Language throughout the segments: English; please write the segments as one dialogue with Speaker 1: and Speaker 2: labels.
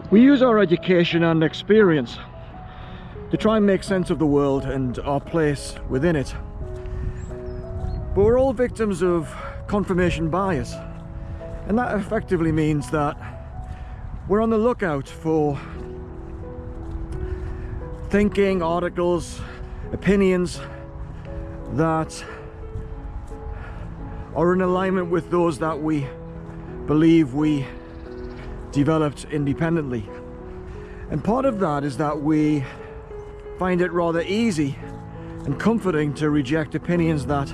Speaker 1: We use our education and experience to try and make sense of the world and our place within it. But we're all victims of confirmation bias, and that effectively means that we're on the lookout for thinking, articles, opinions that are in alignment with those that we believe we developed independently. And part of that is that we find it rather easy and comforting to reject opinions that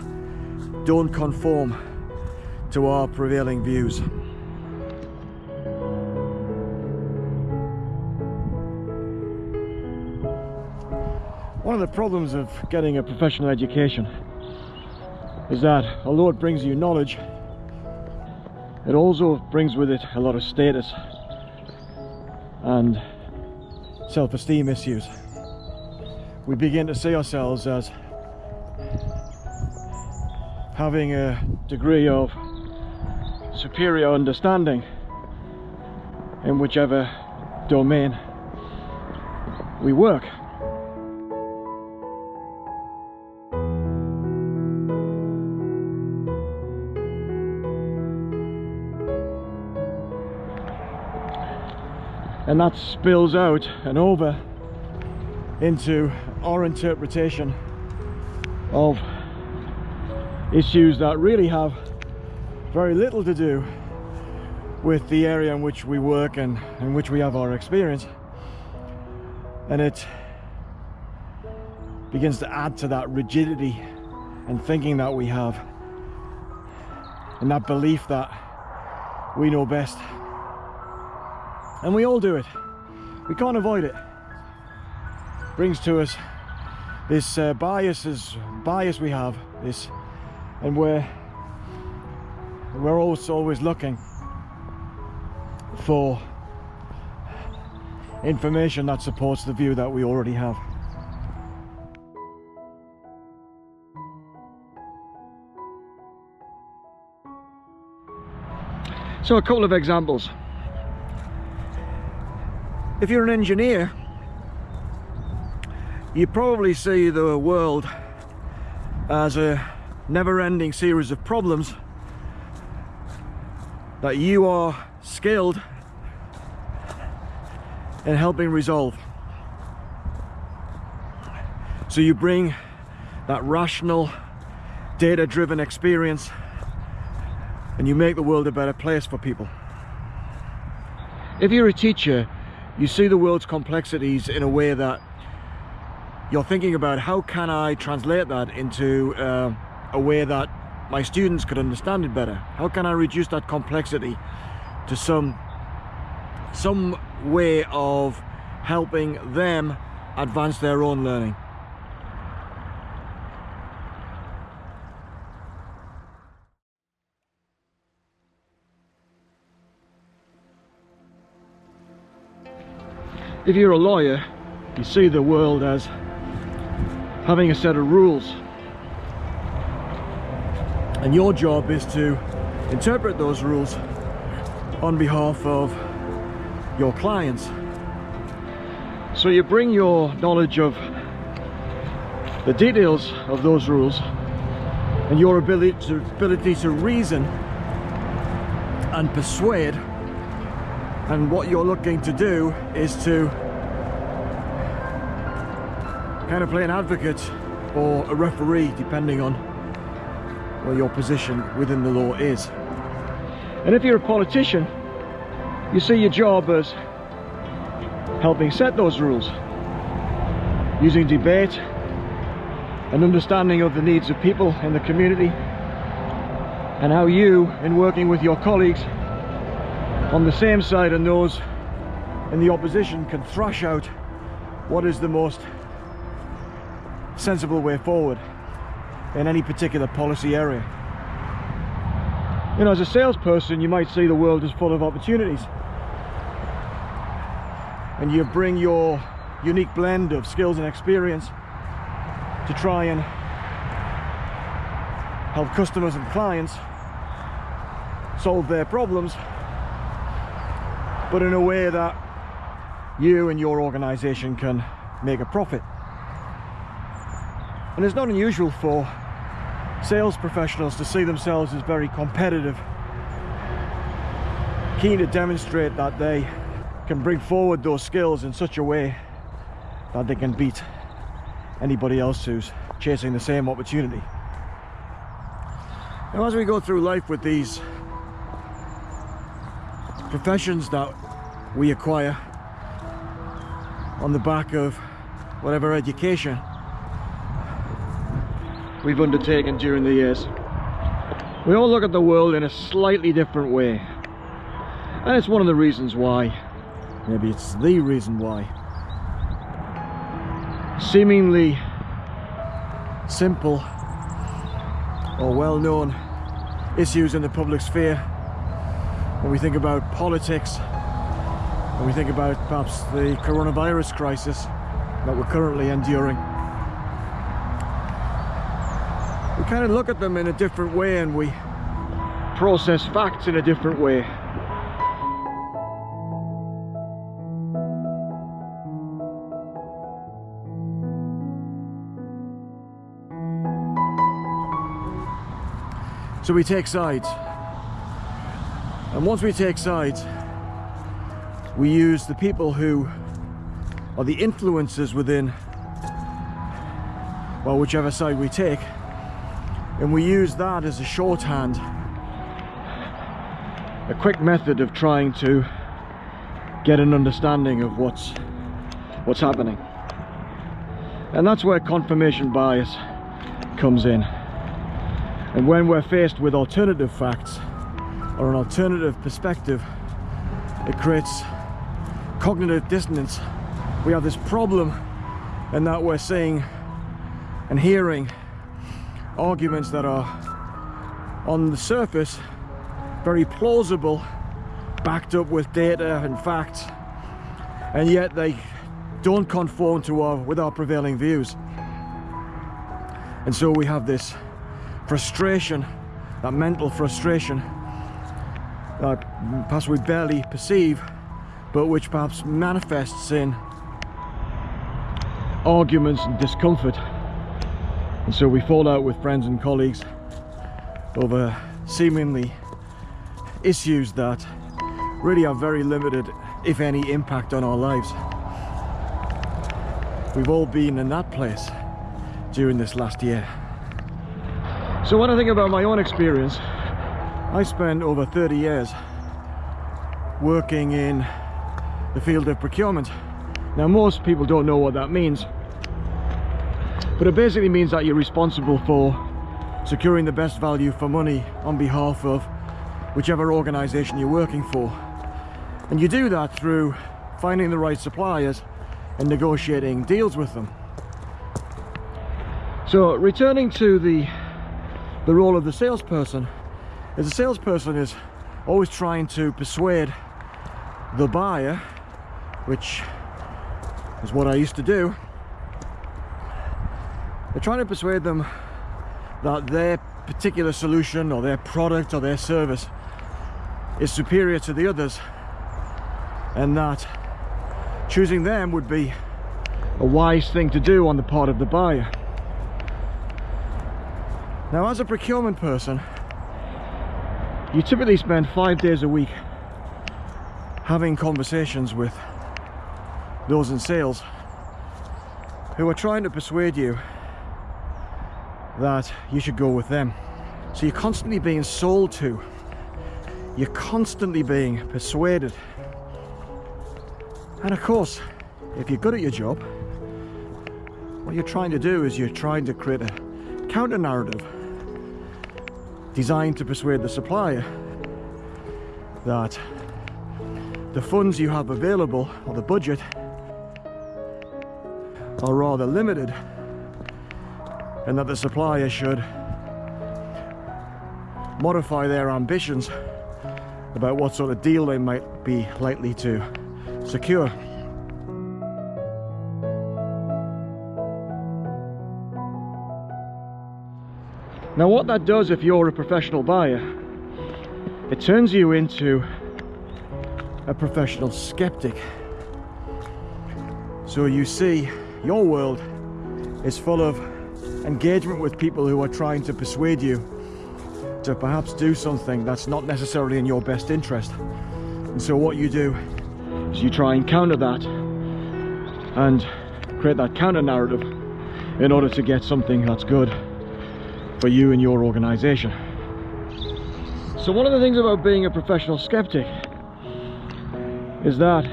Speaker 1: don't conform to our prevailing views. One of the problems of getting a professional education is that although it brings you knowledge, it also brings with it a lot of status and self-esteem issues. We begin to see ourselves as having a degree of superior understanding in whichever domain we work. And that spills out and over into our interpretation of issues that really have very little to do with the area in which we work and in which we have our experience. And it begins to add to that rigidity and thinking that we have, and that belief that we know best. And we all do it. We can't avoid it. Brings to us this bias we have, this, and we're always looking for information that supports the view that we already have. So a couple of examples. If you're an engineer, you probably see the world as a never-ending series of problems that you are skilled in helping resolve. So you bring that rational, data-driven experience and you make the world a better place for people. If you're a teacher, you see the world's complexities in a way that you're thinking about, how can I translate that into a way that my students could understand it better? How can I reduce that complexity to some way of helping them advance their own learning? If you're a lawyer, you see the world as having a set of rules, and your job is to interpret those rules on behalf of your clients. So you bring your knowledge of the details of those rules and your ability to reason and persuade, and what you're looking to do is to kind of play an advocate or a referee, depending on what your position within the law is. And if you're a politician, you see your job as helping set those rules, using debate and understanding of the needs of people in the community, and how you, in working with your colleagues on the same side and those in the opposition, can thrash out what is the most sensible way forward in any particular policy area. You know, as a salesperson, you might see the world as full of opportunities, and you bring your unique blend of skills and experience to try and help customers and clients solve their problems, but in a way that you and your organization can make a profit. And it's not unusual for sales professionals to see themselves as very competitive, keen to demonstrate that they can bring forward those skills in such a way that they can beat anybody else who's chasing the same opportunity. Now, as we go through life with these professions that we acquire on the back of whatever education we've undertaken during the years, we all look at the world in a slightly different way. And it's one of the reasons why, maybe it's the reason why, seemingly simple or well-known issues in the public sphere, when we think about politics, when we think about perhaps the coronavirus crisis that we're currently enduring, we kind of look at them in a different way and we process facts in a different way. So we take sides, and once we take sides, we use the people who are the influencers within, well, whichever side we take, and we use that as a shorthand, a quick method of trying to get an understanding of what's happening. And that's where confirmation bias comes in. And when we're faced with alternative facts or an alternative perspective, it creates cognitive dissonance. We have this problem in that we're seeing and hearing arguments that are on the surface very plausible, backed up with data and facts, and yet they don't conform to with our prevailing views. And so we have this frustration, that mental frustration that perhaps we barely perceive, but which perhaps manifests in arguments and discomfort. And so we fall out with friends and colleagues over seemingly issues that really have very limited, if any, impact on our lives. We've all been in that place during this last year. So when I think about my own experience, I spent over 30 years working in the field of procurement. Now, most people don't know what that means, but it basically means that you're responsible for securing the best value for money on behalf of whichever organization you're working for. And you do that through finding the right suppliers and negotiating deals with them. So returning to the role of the salesperson, as a salesperson is always trying to persuade the buyer, which is what I used to do. They're trying to persuade them that their particular solution or their product or their service is superior to the others, and that choosing them would be a wise thing to do on the part of the buyer. Now, as a procurement person, you typically spend 5 days a week having conversations with those in sales who are trying to persuade you that you should go with them. So you're constantly being sold to, you're constantly being persuaded. And of course, if you're good at your job, what you're trying to do is you're trying to create a counter narrative designed to persuade the supplier that the funds you have available, or the budget, are rather limited, and that the supplier should modify their ambitions about what sort of deal they might be likely to secure. Now, what that does if you're a professional buyer, it turns you into a professional skeptic. So you see, your world is full of engagement with people who are trying to persuade you to perhaps do something that's not necessarily in your best interest. And so what you do is you try and counter that and create that counter narrative in order to get something that's good for you and your organization. So one of the things about being a professional skeptic is that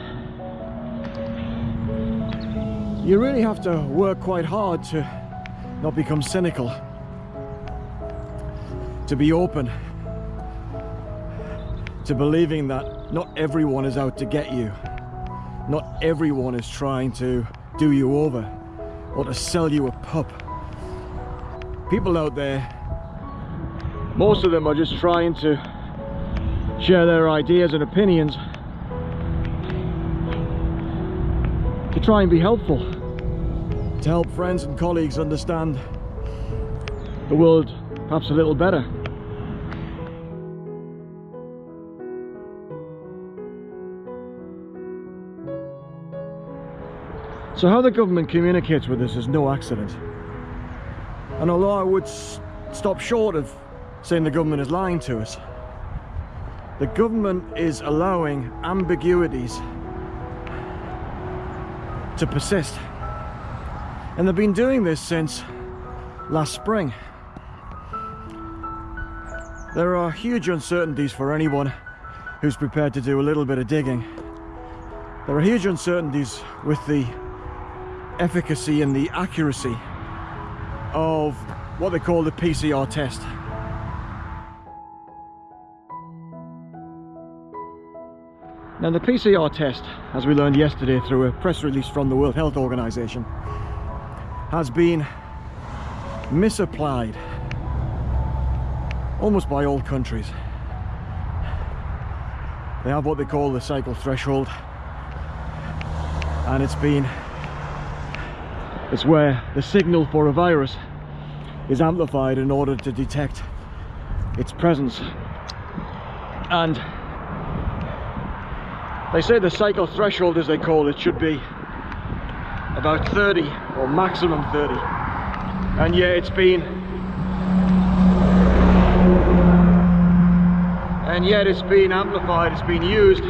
Speaker 1: you really have to work quite hard to not become cynical, to be open to believing that not everyone is out to get you, not everyone is trying to do you over or to sell you a pup. People out there, most of them are just trying to share their ideas and opinions to try and be helpful, to help friends and colleagues understand the world perhaps a little better. So how the government communicates with us is no accident. And although I would stop short of saying the government is lying to us, the government is allowing ambiguities to persist. And they've been doing this since last spring. There are huge uncertainties for anyone who's prepared to do a little bit of digging. There are huge uncertainties with the efficacy and the accuracy of what they call the PCR test. Now the PCR test, as we learned yesterday through a press release from the World Health Organization, has been misapplied almost by all countries. They have what they call the cycle threshold, and it's where the signal for a virus is amplified in order to detect its presence. And they say the cycle threshold, as they call it, should be about 30 or maximum 30, and yet it's been amplified, it's been used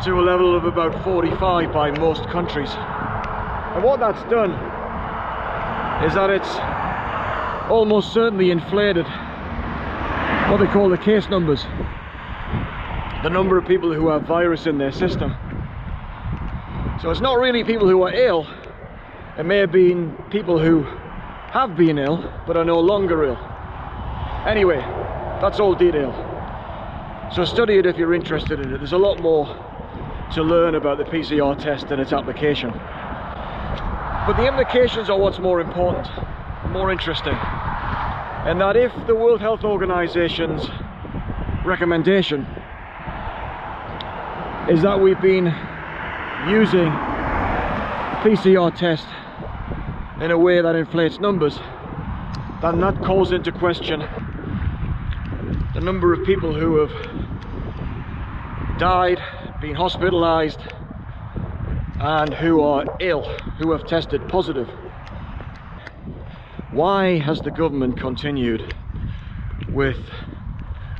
Speaker 1: to a level of about 45 by most countries. And what that's done is that it's almost certainly inflated what they call the case numbers, the number of people who have virus in their system. So it's not really people who are ill, it may have been people who have been ill but are no longer ill. Anyway, that's all detail. So study it if you're interested in it. There's a lot more to learn about the PCR test and its application. But the implications are what's more important, more interesting. And that if the World Health Organization's recommendation is that we've been using PCR test in a way that inflates numbers, then that calls into question the number of people who have died, been hospitalized, and who are ill, who have tested positive. Why has the government continued with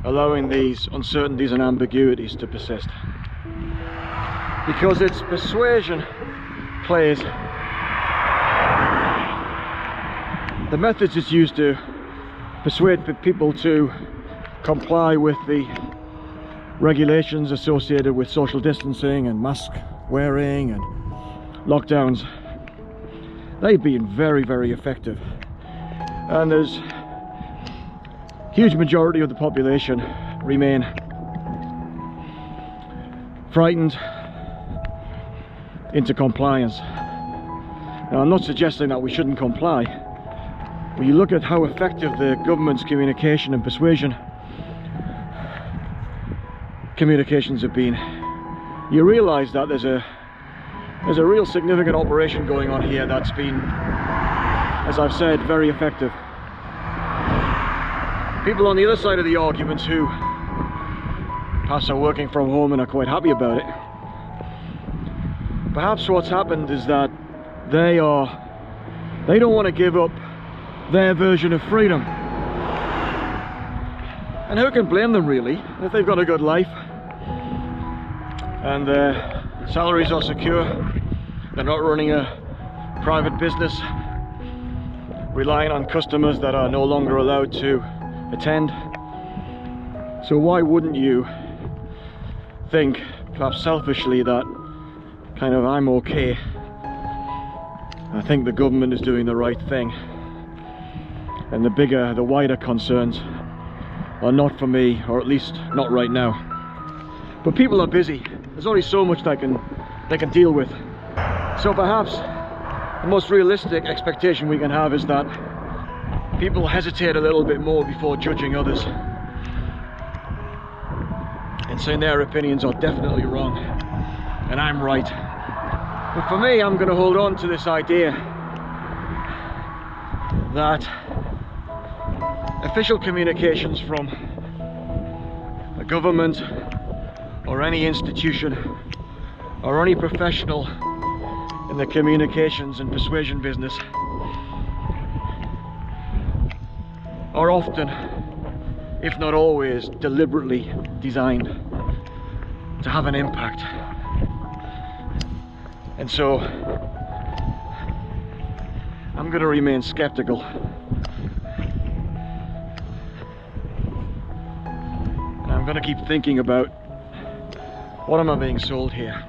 Speaker 1: allowing these uncertainties and ambiguities to persist? Because its persuasion plays, the methods it's used to persuade people to comply with the regulations associated with social distancing and mask wearing and lockdowns, they've been very, very effective. And there's huge majority of the population remain frightened into compliance. Now, I'm not suggesting that we shouldn't comply. When you look at how effective the government's communication and persuasion communications have been, you realize that there's a real significant operation going on here that's been, as I've said, very effective. People on the other side of the argument who perhaps are working from home and are quite happy about it Perhaps what's happened is that they don't want to give up their version of freedom. And who can blame them really, if they've got a good life and their salaries are secure, they're not running a private business relying on customers that are no longer allowed to attend. So why wouldn't you think, perhaps selfishly, that kind of I'm okay, I think the government is doing the right thing, and the wider concerns are not for me, or at least not right now. But people are busy. There's only so much they can deal with. So perhaps the most realistic expectation we can have is that people hesitate a little bit more before judging others and saying their opinions are definitely wrong and I'm right. But for me, I'm going to hold on to this idea that official communications from a government or any institution or any professional in the communications and persuasion business are often, if not always, deliberately designed to have an impact. And so I'm going to remain skeptical. And I'm going to keep thinking about, what am I being sold here?